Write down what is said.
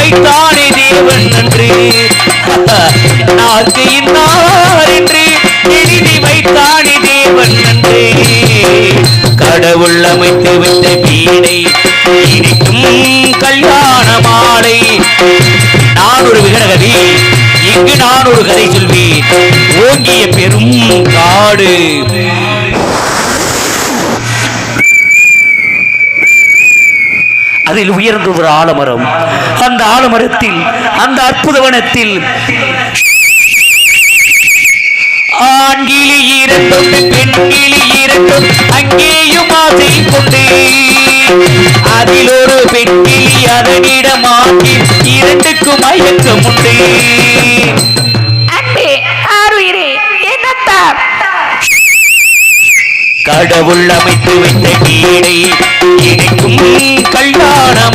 வைத்தானே தேவன் என்று நாக்கு இன்னார் என்று எழுதி வைத்தானே தேவன் என்று கடவுள் அமைத்து வைத்த வீணை இனிக்கும் கல்யாண மாலை. நான் ஒரு விகடகவி, இங்கு நான் ஒரு கதை சொல்வேன். ஓங்கிய பெரும் காடு, அதில் உயர்ந்த ஒரு ஆலமரம். அந்த ஆலமரத்தில், அந்த அற்புத வனத்தில் ஆண்கிளி இரண்டும் பெண்கிளி இரண்டும் அங்கேயும் ஆசை கொண்டு அதில் ஒரு பெண்கிளி அதனிடமாகி இரண்டுக்கும் மயக்கம் உண்டு. கடவுள் அமைத்து வைத்த வீடை இணைக்கும் கல்யாணம்